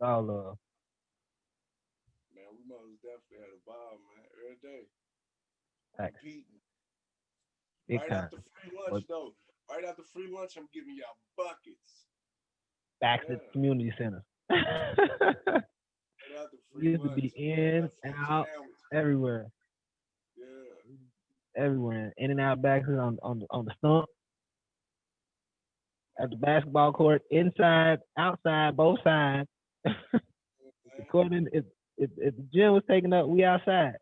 All love. Man, we most definitely had a ball, man. Every day Facts. competing. Big Right time. after free But lunch, though. Right after free lunch, I'm giving y'all buckets. back to the Yeah. community center. Right after We free used to lunch, be man. in, Left for them out, sandwiches. everywhere. Yeah. Everywhere. In and out back on the stump, at the basketball court, inside, outside, both sides. If the Man. court if the gym was taken up, we outside.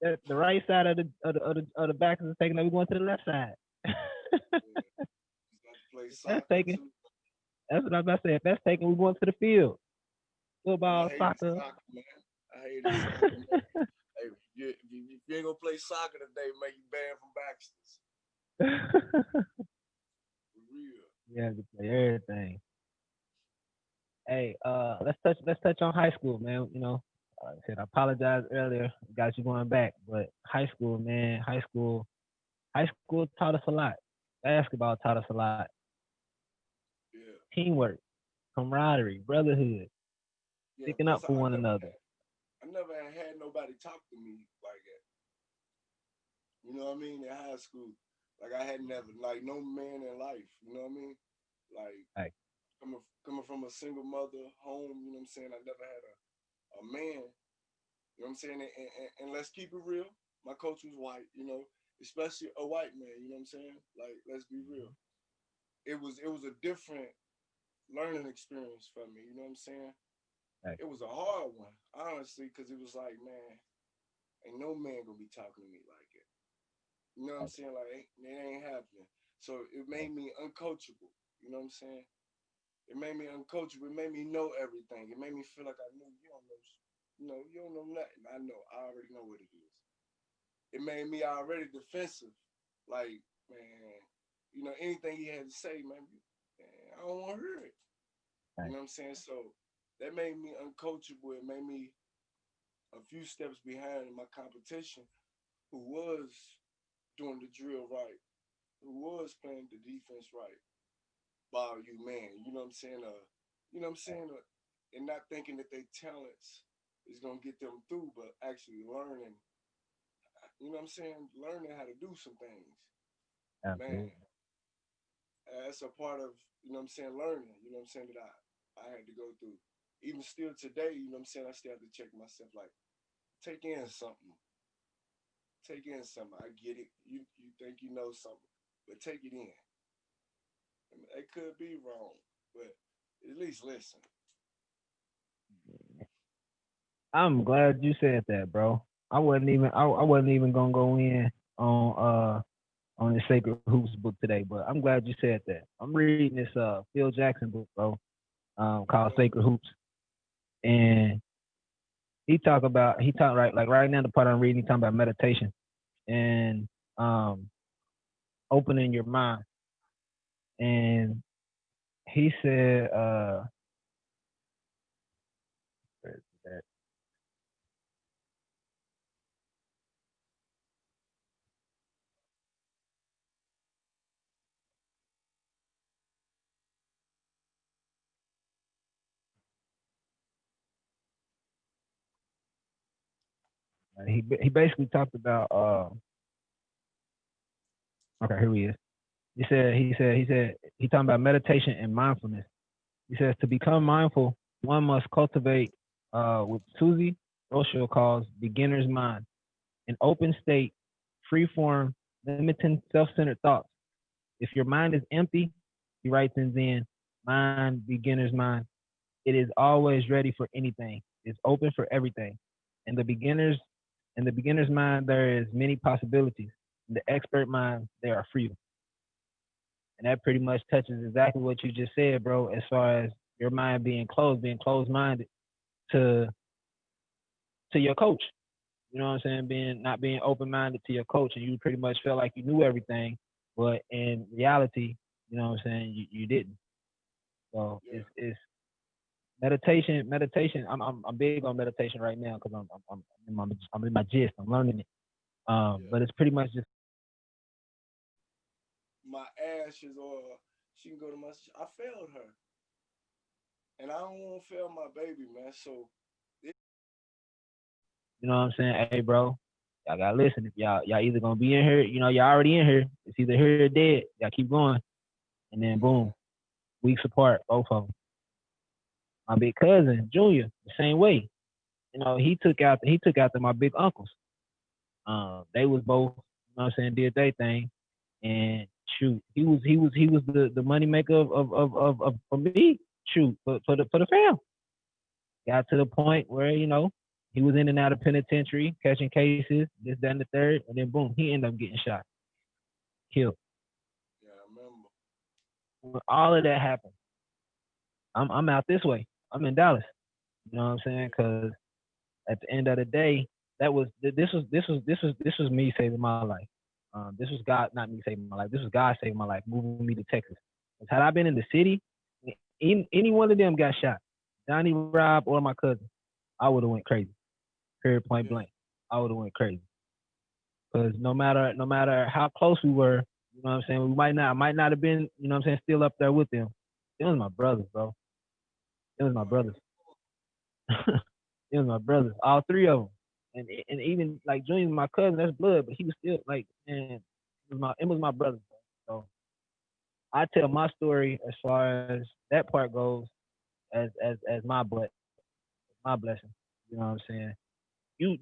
If the right side of the back is taken up, we going to the left side. Yeah. Used to have to play If that's soccer taken, too. that's what I was about to say. If that's taken, we going to the field. Man, I Football, hated soccer. soccer, man. I hated soccer, man. Hey, if you ain't gonna play soccer today, man, you banned from Baxter's. For real. Yeah, to play everything. Hey, let's touch on high school, man. I said I apologize earlier, got you going back, but high school, man, high school taught us a lot. Basketball taught us a lot. Yeah. Teamwork, camaraderie, brotherhood, Yeah, sticking plus up for one another. I never had nobody talk to me like that. You know what I mean? In high school, like I had never like no man in life. You know what I mean? Like Like, coming from a single mother home. You know what I'm saying? I never had a man. You know what I'm saying? And let's keep it real. My coach was white. You know, especially a white man. You know what I'm saying? Like let's be real. It was a different learning experience for me. You know what I'm saying? like, It was a hard one, honestly, because it was like, man, ain't no man gonna be talking to me like it. You know what I'm like, saying? Like it ain't happening. So it made me uncoachable. You know what I'm saying? It made me uncoachable. It made me know everything. It made me feel like I knew you don't know. You don't know nothing. I know. I already know what it is. It made me already defensive. Like man, anything he had to say, man, I don't want to hear it. You like, know what I'm saying? So that made me uncoachable. It made me a few steps behind my competition who was doing the drill right, who was playing the defense right. Ball you man, you know what I'm saying? You know what I'm saying? And not thinking that their talents is gonna get them through, but actually learning, you know what I'm saying? Learning how to do some things. Man, absolutely. that's a part of, you know what I'm saying, learning, you know what I'm saying, that I had to go through. Even still today, you know what I'm saying, I still have to check myself like, take in something. Take in something. I get it. You think you know something, but take it in. I mean, it could be wrong, but at least listen. I'm glad you said that, bro. I wasn't even gonna go in on the Sacred Hoops book today, but I'm glad you said that. I'm reading this Phil Jackson book, bro, called Okay. Sacred Hoops, and he talk right like right now the part I'm reading he talking about meditation and um opening your mind, and he said where is that? He basically talked about okay, here he is. He talking about meditation and mindfulness. He says to become mindful, one must cultivate with Susie Rochelle calls beginner's mind, an open state, free form, limiting self-centered thoughts. If your mind is empty, he writes in Zen, mind, beginner's mind, it is always ready for anything. It's open for everything. In the beginner's in the beginner's mind, there is many possibilities. In the expert mind, there are few. And that pretty much touches exactly what you just said, bro, as far as your mind being closed minded to your coach. You know what I'm saying? Being not being open minded to your coach, and you pretty much felt like you knew everything, but in reality, you know what I'm saying, you didn't. So Yeah. it's meditation. Meditation. I'm big on meditation right now because I'm in my gist. I'm learning it. Yeah. But it's pretty much just My ashes, or she can go to my. I failed her, and I don't want to fail my baby, man. So You know what I'm saying? Hey, bro, y'all gotta listen. If y'all either gonna be in here, y'all already in here. It's either here or dead. Y'all keep going, and then boom, man, weeks apart, both of them. My big cousin, Junior, the same way. He took out my big uncles. They was both, what I'm saying, did their thing, and shoot, he was the money maker of for me. Shoot, for the fam. Got to the point where he was in and out of penitentiary, catching cases, this, that, and the third, and then boom, he ended up getting shot, killed. yeah, I remember. When all of that happened, I'm out this way. I'm in Dallas. You know what I'm saying? Yeah, Because at the end of the day, this was me saving my life. This was God, not me saving my life. This was God saving my life, moving me to Texas. 'Cause had I been in the city, any one of them got shot, Johnny, Rob, or my cousin, I would have went crazy. Period, point yeah, blank. I would have went crazy. Because no matter how close we were, you know what I'm saying, we might not have been, what I'm saying, still up there with them. It was my brothers, bro. It was my brothers. right. It was my brothers, all three of them, and even like Junior's my cousin. That's blood, but he was still like, man, it was my brothers. Bro. So I tell my story as far as that part goes, as my my blessing. You know what I'm saying? You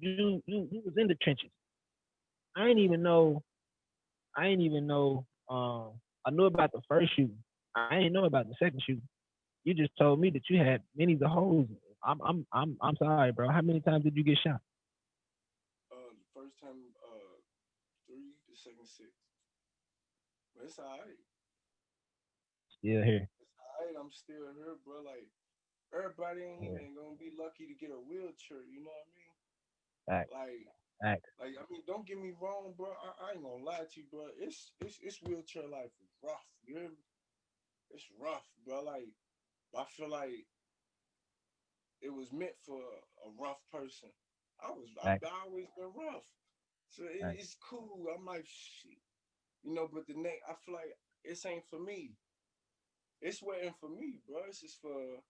was in the trenches. I ain't Yeah, even know. I ain't even know. I knew about the first shooting. I ain't know about the second shooting. You just told me that you had many of the holes. I'm sorry, bro. How many times did you get shot? the first time, three, the second six. But it's all right. Still here. It's all right. I'm still here, bro. Like everybody Yeah. ain't gonna be lucky to get a wheelchair. You know what I mean? Fact. Like, Fact. I mean, don't get me wrong, bro. I ain't gonna lie to you, bro. It's wheelchair life is rough. You hear me? It's rough, bro. Like, I feel like it was meant for a rough person. Fact. I've always been rough, so Fact. it's cool. I'm like, shit, you know. But the next, I feel like this ain't for me. It's waiting for me, bro. This is for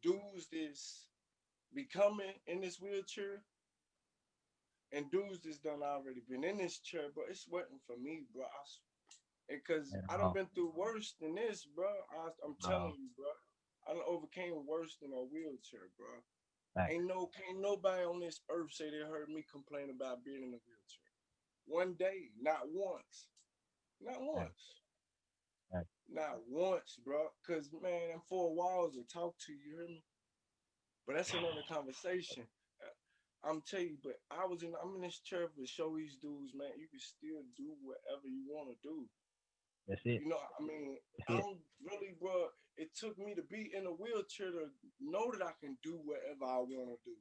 dudes that's becoming in this wheelchair and dudes that's done already been in this chair, bro. It's waiting for me, bro. Because At I done all. been through worse than this, bro. I'm telling Oh, you, bro. I done overcame worse than a wheelchair, bro. fact. Can't nobody on this earth say they heard me complain about being in a wheelchair. One day, not once, not Fact. once, Fact. not once, bro. Cause man, them four walls will talk to you. You hear me? But that's another conversation. I'm telling you, but I'm in this chair to show these dudes, man, you can still do whatever you want to do. That's it. You know, I mean, That's it. I'm really, bro. It took me to be in a wheelchair to know that I can do whatever I want to do.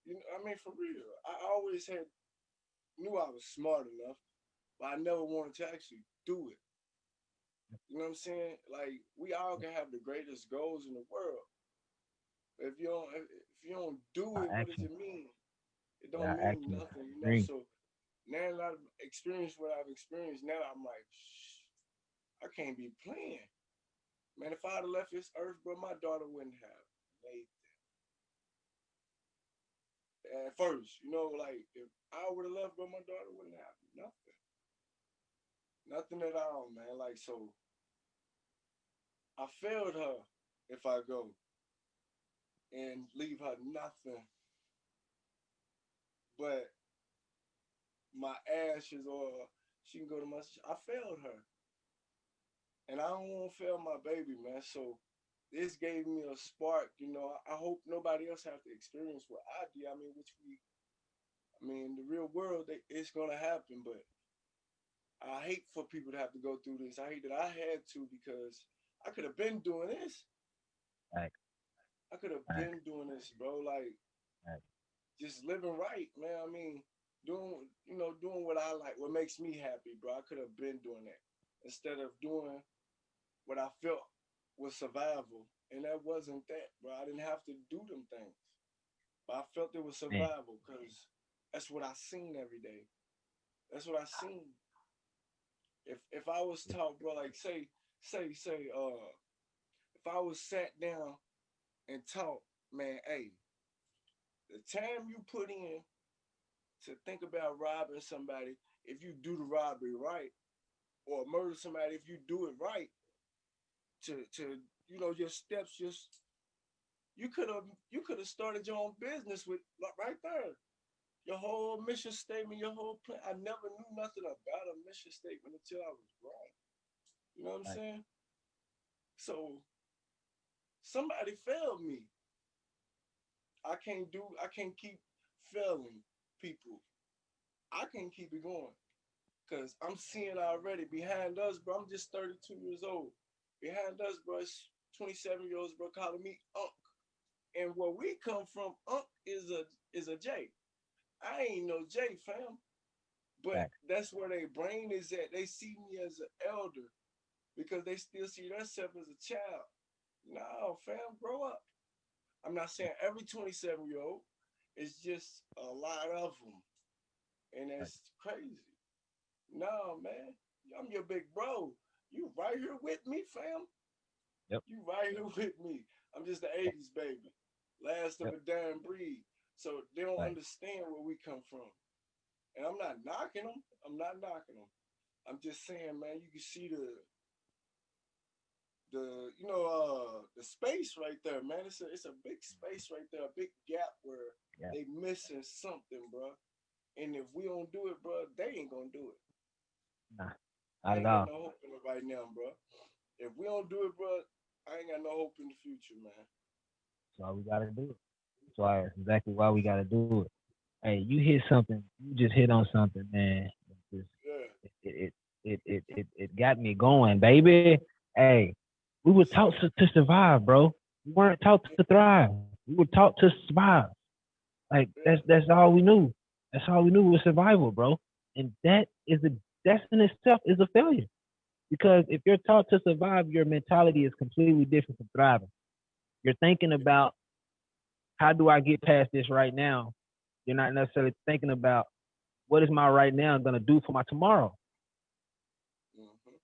You know, I mean, for real. I always had knew I was smart enough, but I never wanted to actually do it. You know what I'm saying? Like we all can have the greatest goals in the world. If you don't do My it, what does action. it mean? It Yeah, don't mean action. nothing, you know. Agree. So now that I've experienced what I've experienced, now I'm like, shh, I can't be playing. Man, if I'd have left this earth, bro, my daughter wouldn't have made that. At first, you know, like if I would have left, bro, my daughter wouldn't have nothing. Nothing at all, man. Like so I failed her if I go and leave her nothing but my ashes or she can go to my I failed her. And I don't want to fail my baby, man. So this gave me a spark, you know. I hope nobody else have to experience what I did. I mean, the real world, it's gonna happen, but I hate for people to have to go through this. I hate that I had to because I could have been doing this. Fact. I could have Fact. been doing this, bro. Like Fact. just living right, man. I mean, doing what I like, what makes me happy, bro. I could have been doing that instead of doing what I felt was survival, and that wasn't that, bro. I didn't have to do them things, but I felt it was Man. survival because that's what I seen every day. That's what I seen. If I was taught, bro, like say, if if I was sat down and taught, man, hey, the time you put in to think about robbing somebody, if you do the robbery right, or murder somebody, if you do it right, to your steps, just you could have started your own business with like, right there. Your whole mission statement, your whole plan. I never knew nothing about a mission statement until I was grown. You know what I'm Right. saying? So somebody failed me. I can't keep failing people. I can keep it going. Cause I'm seeing already behind us, bro. I'm just 32 years old. Behind us, bro, it's 27-year-olds, bro, calling me Unc. And where we come from, Unc is a J. I ain't no J, fam. But Right. that's where their brain is at. They see me as an elder because they still see themselves as a child. No, fam, grow up. I'm not saying every 27-year-old. It's just a lot of them. And Right. that's crazy. No, man. I'm your big bro. You right here with me, fam. Yep. You right here with me. I'm just the Yep. 80s baby. Last of Yep. a dying breed. So they don't Right. understand where we come from. And I'm not knocking them. I'm not knocking them. I'm just saying, man, you can see the space right there, man. It's a big space right there, a big gap where Yeah. they missing something, bro. And if we don't do it, bro, they ain't gonna do it. Nah. I Not at ain't got all. no hope in it right now, bro. If we don't do it, bro, I ain't got no hope in the future, man. That's why we gotta do it. That's why that's exactly why we gotta do it. Hey, you hit something. You just hit on something, man. It just Yeah, it got me going, baby. Hey, we were taught sir. to survive, bro. We weren't taught to thrive. We were taught to survive. Like Yeah, that's all we knew. That's all we knew was survival, bro. And that's in itself is a failure. Because if you're taught to survive, your mentality is completely different from thriving. You're thinking yeah. about how do I get past this right now. You're not necessarily thinking about what is my right now gonna do for my tomorrow. Mm-hmm.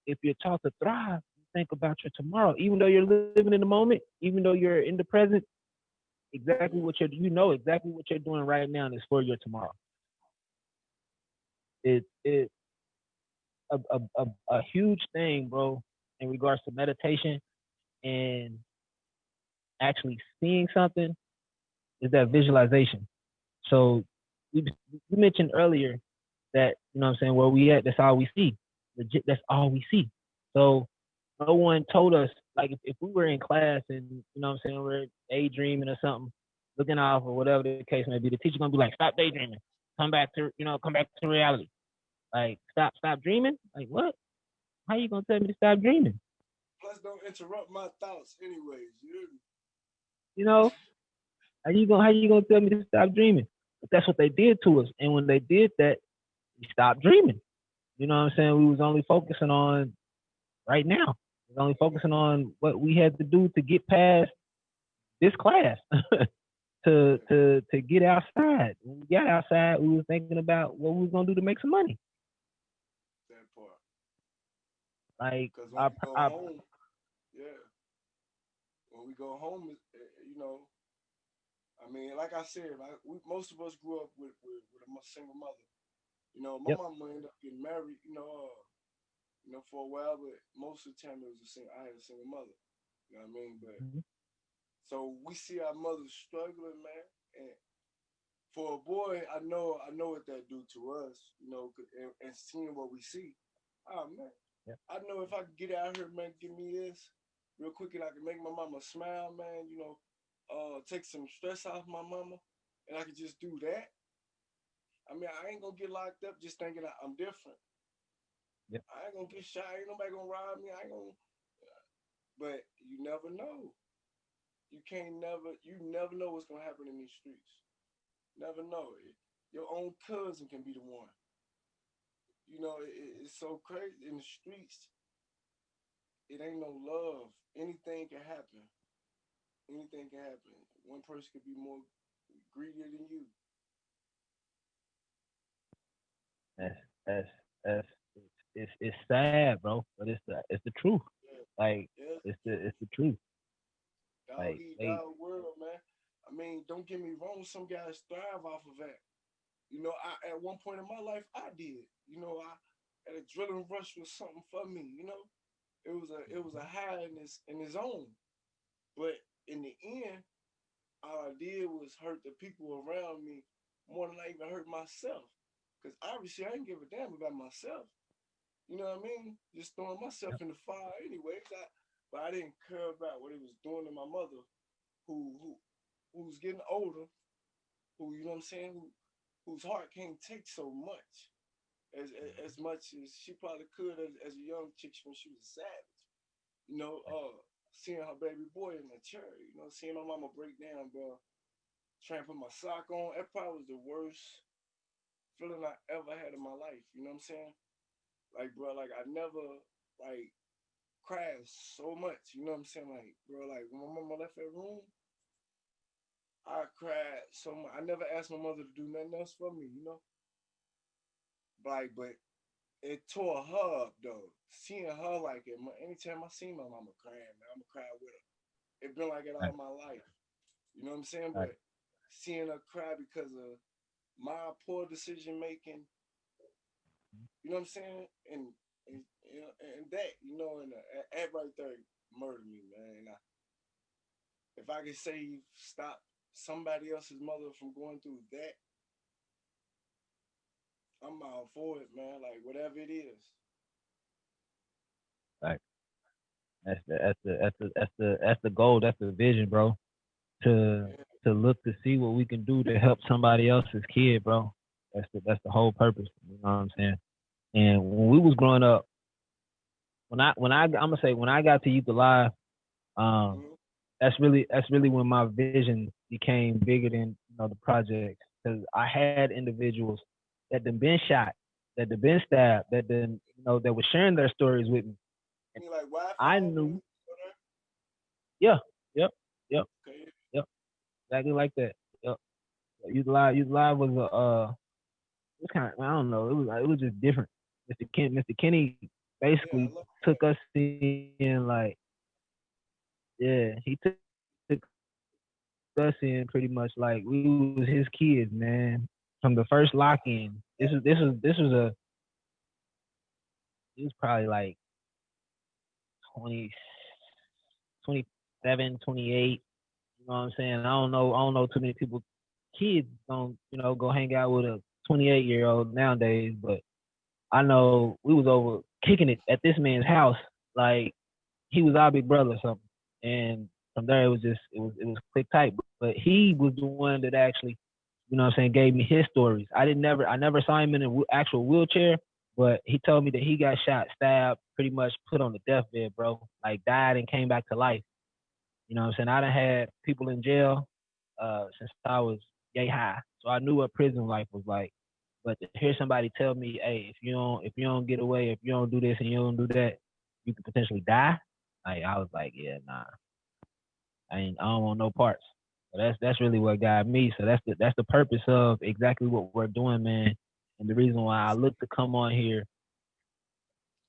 If you're taught to thrive, think about your tomorrow. Even though you're living in the moment, even though you're in the present, exactly what Yeah, exactly what you're doing right now is for your tomorrow. It a huge thing, bro, in regards to meditation and actually seeing something is that visualization. So we mentioned earlier that what I'm saying where we at, that's all we see. Legit, that's all we see. So no one told us like if we were in class and what I'm saying we're daydreaming or something, looking off or whatever the case may be, the teacher gonna be like, stop daydreaming, come back to reality. Like stop dreaming. Like what? How you gonna tell me to stop dreaming? plus don't interrupt my thoughts, anyways. You You know, how you gonna tell me to stop dreaming? But that's what they did to us. And when they did that, we stopped dreaming. You know what I'm saying? We was only focusing on right now. We was only focusing on what we had to do to get past this class. to yeah, to get outside. When we got outside, we was thinking about what we was gonna do to make some money. that part. Like Because when we go our home, yeah, when we go home, I mean, like I said, most of us grew up with a single mother. My yep. mama ended up getting married, for a while, but most of the time it was I had a single mother. You know what I mean? But Mm-hmm. so we see our mothers struggling, man. And for a boy, I know what that do to us, and seeing what we see. Oh man, Yep. I know if I could get out here, man, give me this real quick, and I can make my mama smile, man. Take some stress off my mama, and I could just do that. I mean, I ain't gonna get locked up just thinking I'm different. Yep. I ain't gonna get shot. Ain't nobody gonna rob me. I ain't gonna. But you never know. You never know what's gonna happen in these streets. Never know. Your own cousin can be the one. It's so crazy in the streets. It ain't no love. Anything can happen. Anything can happen. One person could be more greedier than you. That's that's it's sad, bro. But it's the truth. Like Yeah, it's the truth. dog Like eat they dog world, man. I mean, don't get me wrong. Some guys thrive off of that. You know, I at one point in my life, I did. You know, I had a drilling rush was something for me. You know, it was a high in his own. But in the end, all I did was hurt the people around me more than I even hurt myself. Cause obviously I didn't give a damn about myself. You know what I mean? Just throwing myself in the fire anyways. But I didn't care about what it was doing to my mother, who's getting older, who you know what I'm saying, whose heart can't take so much as much as she probably could as a young chick when she was a savage. You know, seeing her baby boy in the chair, you know, seeing my mama break down, bro, trying to put my sock on, that probably was the worst feeling I ever had in my life. You know what I'm saying? Like, bro, like I never like cried so much. You know what I'm saying? Like, bro, like when my mama left that room, I cried so much. I never asked my mother to do nothing else for me. You know, but it tore her up though. Seeing her like it, anytime I see my mama crying, man, I'ma cry with her. It been like it right, all my life. You know what I'm saying? right, But seeing her cry because of my poor decision making, you know what I'm saying? And you know, and that, you know, and that right there murdered me, man. And if I could save, stop somebody else's mother from going through that, I'm all for it, man. Like whatever it is. right. That's the goal. That's the vision, bro. To Yeah, to look to see what we can do to help somebody else's kid, bro. That's the whole purpose. You know what I'm saying? And when we was growing up, I'm gonna say when I got to Youth Alive, um, mm-hmm. that's really when my vision became bigger than the projects because I had individuals that had been shot, that had been stabbed, that were sharing their stories with me, You and mean like I Wi-Fi? knew, yeah, yep, yep, Okay. yep, exactly like that. Yep. Youth Live was it was kind of, I don't know, it was just different. Mr. Kenny Yeah, basically I love took that. us in like, yeah, he took us in pretty much like we was his kids, man. From the first lock in. This was probably like 20, 27, 28. You know what I'm saying? I don't know too many people, kids don't, go hang out with a 28-year-old nowadays, but I Yeah, know we was over kicking it at this man's house like he was our big brother or something. And from there it was click tight. But he was the one that actually, gave me his stories. I never saw him in an actual wheelchair, but he told me that he got shot, stabbed, pretty much put on the deathbed, bro. Like died and came back to life. You know what I'm saying? I done had people in jail since I was yay high. So I knew what prison life was like. But to hear somebody tell me, hey, if you don't get away, if you don't do this and you don't do that, you could potentially die. Like I was like, yeah, nah, I don't want no parts. So that's really what got me. So that's the purpose of exactly what we're doing, man. And the reason why I look to come on here.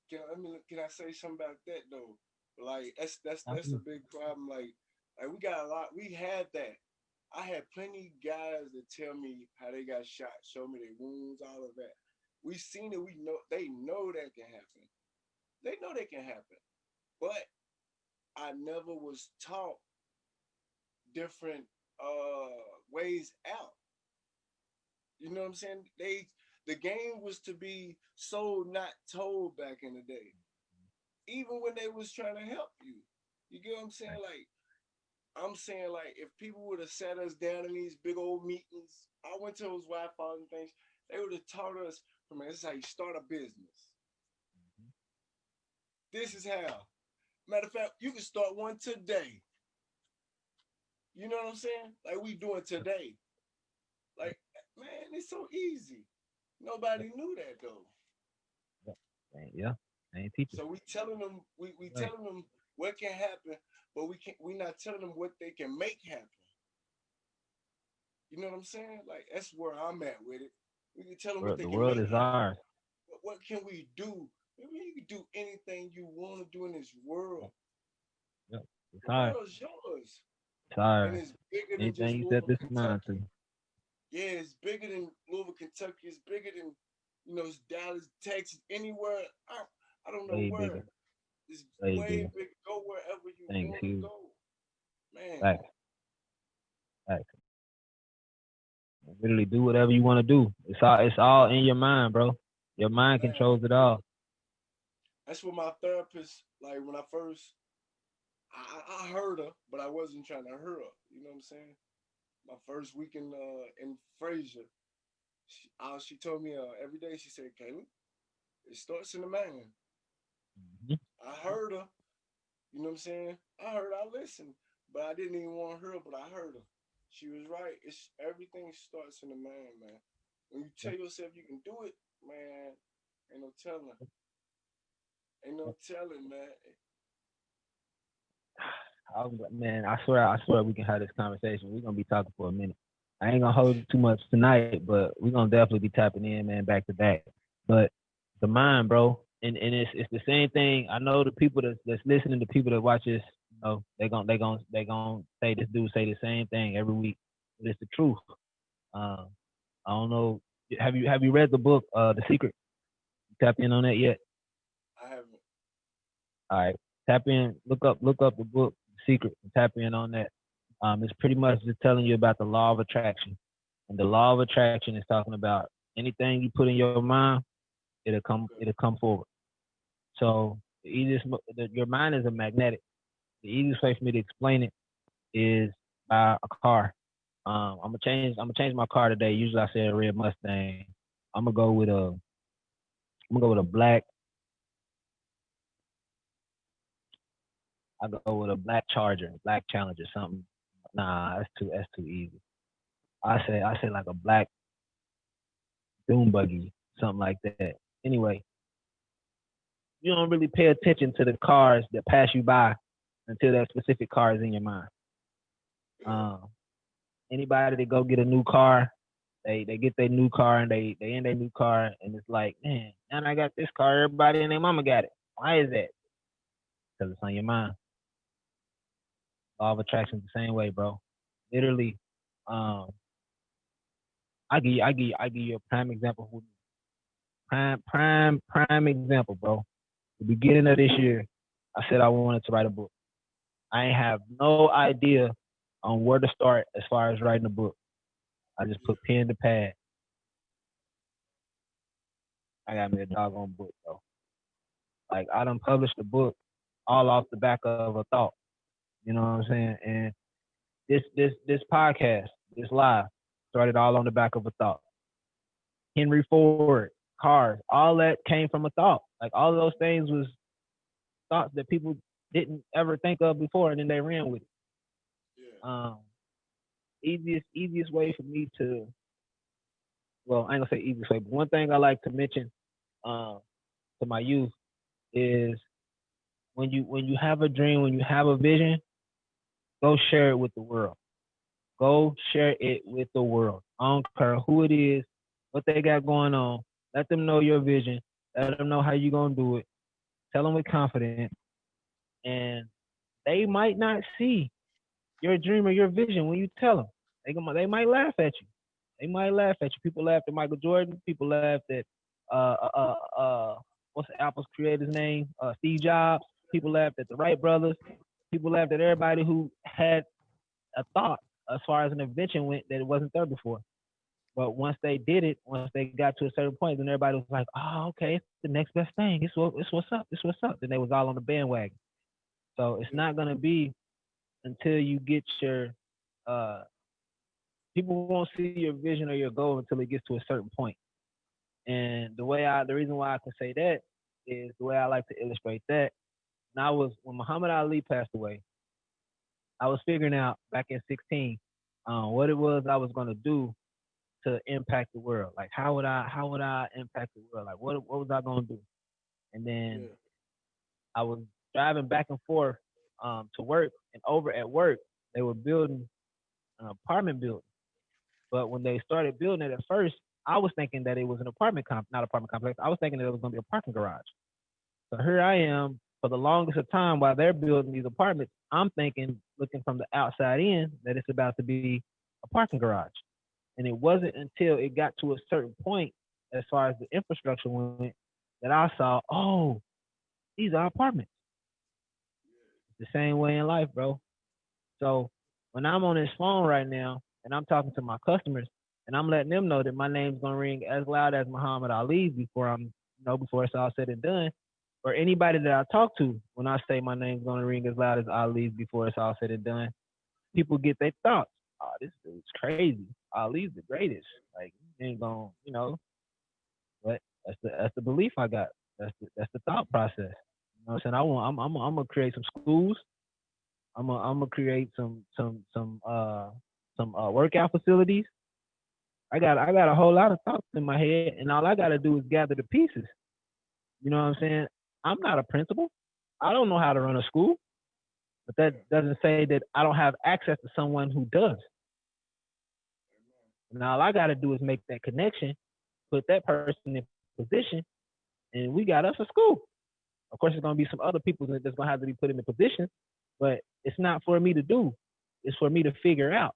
can I say something about that though? Like that's a big problem. Like we got a lot. We had that. I had plenty guys that tell me how they got shot, show me their wounds, all of that. We seen it. We know they know that can happen. They know that can happen. But I never was taught different ways out. You know what I'm saying? The game was to be sold, not told back in the day. Even when they was trying to help you. You get what I'm saying? Like I'm saying, like if people would have sat us down in these big old meetings, I went to those Wi-Fi and things. They would have taught us, man, this is how you start a business. This is how. Matter of fact, you can start one today. You know what I'm saying? Like we doing today. Like, man, it's so easy. Nobody knew that though. Yeah, I ain't teachers. So we Right. telling them what can happen, but we not telling them what they can make happen. You know what I'm saying? Like that's where I'm at with it. We can tell them what they The can world make is happen. ours. What can we do? I mean, you can do anything you want to do in this world. It's The hard. world's yours, It's and hard. it's bigger than Anything just you set Louisville, this mind to, Kentucky. Yeah, it's bigger than Louisville, Kentucky. It's bigger than it's Dallas, Texas, anywhere. I don't know way where. bigger, It's way way bigger. bigger. Go wherever you Things want to huge. go, man. Facts, facts. Literally do whatever you want to do. It's all in your mind, bro. Your mind Man, controls it all. that's what my therapist like when I first I heard her, but I wasn't trying to hurt her. You know what I'm saying? My first week in Fraser, she told me every day. She said, "Caleb, it starts in the mind." Mhm. I heard her. You know what I'm saying? I heard. I listened, but I didn't even want her. But I heard her. She was right. It's everything starts in the mind, man. When you tell yourself you can do it, man, ain't no telling. Ain't no telling, man. Man, I swear we can have this conversation. We're gonna be talking for a minute. I ain't gonna hold you too much tonight, but we're gonna definitely be tapping in, man, back to back. But the mind, bro, and it's the same thing. I know the people that's listening, the people that watch this, they gonna say this dude say the same thing every week. But it's the truth. Um, I don't know. Have you read the book, The Secret? Tapped in on that yet? I haven't. All right, tap in, look up the book, Secret, and tap in on that. It's pretty much just telling you about the law of attraction, and the law of attraction is talking about anything you put in your mind, it'll come, Okay. it'll come forward. So your mind is a magnetic. The easiest way for me to explain it is by a car. I'm gonna change my car today. Usually I say a red Mustang. I'm gonna go with a, I'm gonna go with a black. I go with a black Charger, black Challenger, something. Nah, that's too easy. I say like a black dune buggy, something like that. Anyway, you don't really pay attention to the cars that pass you by until that specific car is in your mind. Yeah. Um, Anybody that go get a new car, they get their new car and they in their new car and it's like, man, now I got this car, everybody and their mama got it. Why is that? Because it's on your mind. Law of attraction the same way, bro. Literally, um, I give you a prime example. Prime example, bro. The beginning of this year, I said I wanted to write a book. I ain't have no idea on where to start as far as writing a book. I just Yeah. put pen to pad. I got me a doggone book, though. Like I done published a book all off the back of a thought. You know what I'm saying? And this podcast, this live, started all on the back of a thought. Henry Ford, cars, all that came from a thought. Like all of those things was thoughts that people didn't ever think of before, and then they ran with it. Yeah. Um, easiest way for me to, well, I ain't gonna say easiest way, but one thing I like to mention um, to my youth is when you have a dream, when you have a vision, go share it with the world. Go share it with the world. I don't care who it is, what they got going on. Let them know your vision. Let them know how you gonna do it. Tell them with confidence, and they might not see your dream or your vision when you tell them. They might laugh at you. They might laugh at you. People laughed at Michael Jordan. People laughed at uh uh what's Apple's creator's name? Steve Jobs. People laughed at the Wright brothers. People laughed at everybody who had a thought as far as an invention went that it wasn't there before. But once they did it, once they got to a certain point, then everybody was like, "Oh, okay, it's the next best thing. It's what's up. It's what's up." Then they was all on the bandwagon. So it's Yeah. not gonna be until you get your people won't see your vision or your goal until it gets to a certain point. And the reason why I can say that is the way I like to illustrate that. When Muhammad Ali passed away, I was figuring out back in 16 what it was I was gonna do to impact the world. Like how would I impact the world? Like what was I gonna do? And then Yeah. I was driving back and forth to work, and over at work they were building an apartment building. But when they started building it at first, I was thinking that it was an not apartment complex. I was thinking that it was going to be a parking garage. So here I am. for the longest of time while they're building these apartments, I'm thinking, looking from the outside in, that it's about to be a parking garage. And it wasn't until it got to a certain point, as far as the infrastructure went, that I saw, oh, these are apartments. It's the same way in life, bro. So when I'm on this phone right now and I'm talking to my customers and I'm letting them know that my name's gonna ring as loud as Muhammad Ali's before before it's all said and done, or anybody that I talk to when I say my name's gonna ring as loud as Ali's before it's all said and done, people get their thoughts. Oh, this dude's crazy. Ali's the greatest. Like he ain't gonna, but that's the belief I got. That's the thought process. You know what I'm saying? I'm gonna create some schools. I'm gonna create some workout facilities. I got a whole lot of thoughts in my head, and all I gotta do is gather the pieces. You know what I'm saying? I'm not a principal. I don't know how to run a school, but that doesn't say that I don't have access to someone who does. And all I gotta do is make that connection, put that person in position, and we got us a school. Of course, there's gonna be some other people that's gonna have to be put in the position, but it's not for me to do. It's for me to figure out.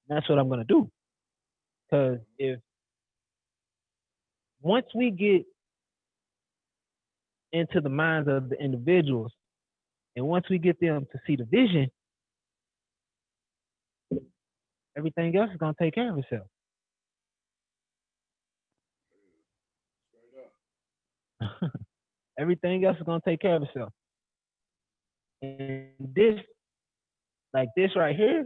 And that's what I'm gonna do. Because if once we get into the minds of the individuals, and once we get them to see the vision, everything else is gonna take care of itself. Straight up. Everything else is gonna take care of itself. And this right here,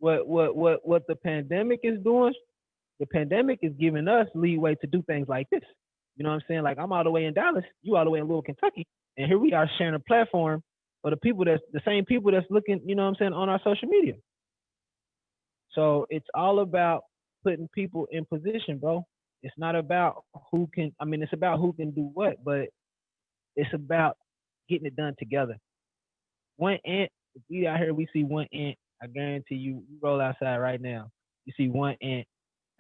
what the pandemic is doing, the pandemic is giving us leeway to do things like this. You know what I'm saying? Like I'm all the way in Dallas, you all the way in Louisville, Kentucky, and here we are sharing a platform for the people that's the same people that's looking, you know what I'm saying, on our social media. So it's all about putting people in position, bro. It's not about who can. I mean, it's about who can do what, but it's about getting it done together. One ant, if we out here, we see one ant. I guarantee you, you roll outside right now, you see one ant.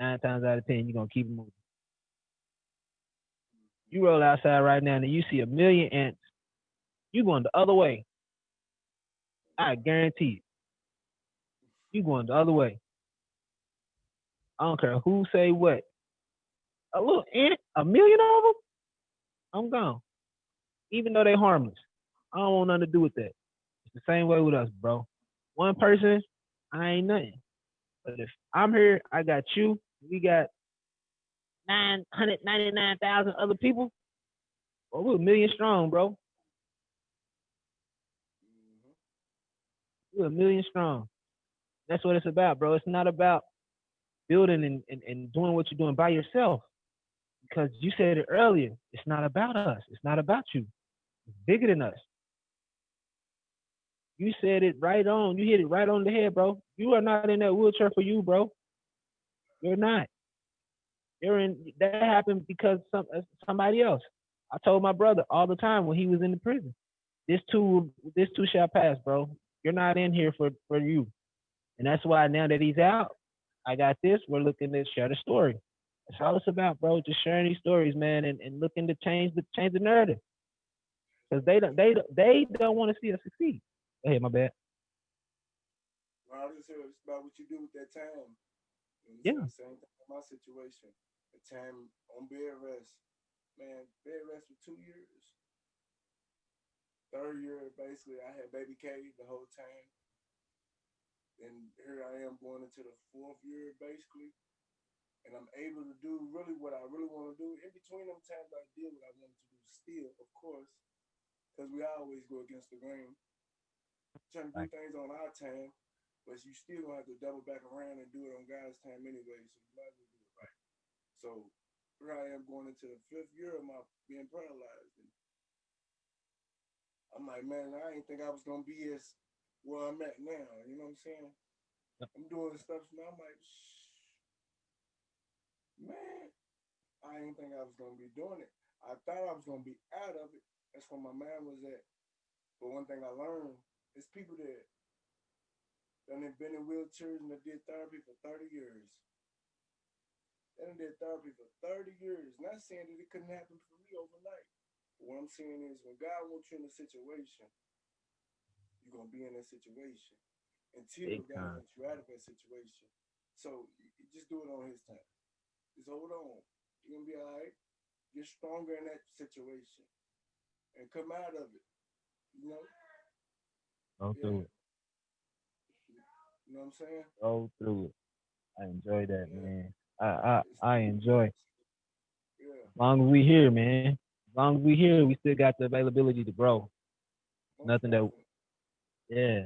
9 times out of 10, you're gonna keep it moving. You roll outside right now and you see a million ants, you going the other way. I guarantee it. You going the other way. I don't care who say what. A little ant, a million of them, I'm gone. Even though they harmless, I don't want nothing to do with that. It's the same way with us, bro. One person, I ain't nothing. But if I'm here, I got you. We got 999,000 other people. Well, we're a million strong, bro. Mm-hmm. We're a million strong. That's what it's about, bro. It's not about building and doing what you're doing by yourself. Because you said it earlier, it's not about us. It's not about you. It's bigger than us. You said it right on. You hit it right on the head, bro. You are not in that wheelchair for you, bro. You're not. You're in. That happened because somebody else. I told my brother all the time when he was in the prison. This too shall pass, bro. You're not in here for you, and that's why now that he's out, I got this. We're looking to share the story. That's all it's about, bro. Just sharing these stories, man, and looking to change the narrative because they don't want to see us succeed. Go ahead, my bad. Well, I just said it's about what you do with that time. You know what I'm Yeah, saying? Same thing in my situation. The time on bed rest. Man, bed rest for 2 years. Third year, basically, I had baby K the whole time. And here I am going into the fourth year, basically. And I'm able to do really what I really want to do. In between them times, I did what I wanted to do still, of course, because we always go against the grain, trying to do like things on our time, but you still gonna have to double back around and do it on God's time anyway. So you might as well do it right. So here I am going into the fifth year of my being paralyzed, and I'm like, man, I didn't think I was gonna be as where I'm at now. You know what I'm saying? I'm doing stuff now. I'm like, man, I didn't think I was gonna be doing it. I thought I was gonna be out of it. That's where my mind was at. But one thing I learned is people that done been in wheelchairs and that did therapy for 30 years. They done did therapy for 30 years. Not saying that it couldn't happen for me overnight. What I'm saying is, when God wants you in a situation, you're gonna be in that situation until Big God time. wants you out of that situation. So you just do it on His time. Just hold on. You're gonna be all right. Get stronger in that situation and come out of it. You know? Go Yeah. through it. You know what I'm saying? Go through it. I enjoy that, Yeah. man. I enjoy. As Yeah. long as we here, man. As long as we here, we still got the availability to grow. Most Nothing that, definitely. yeah.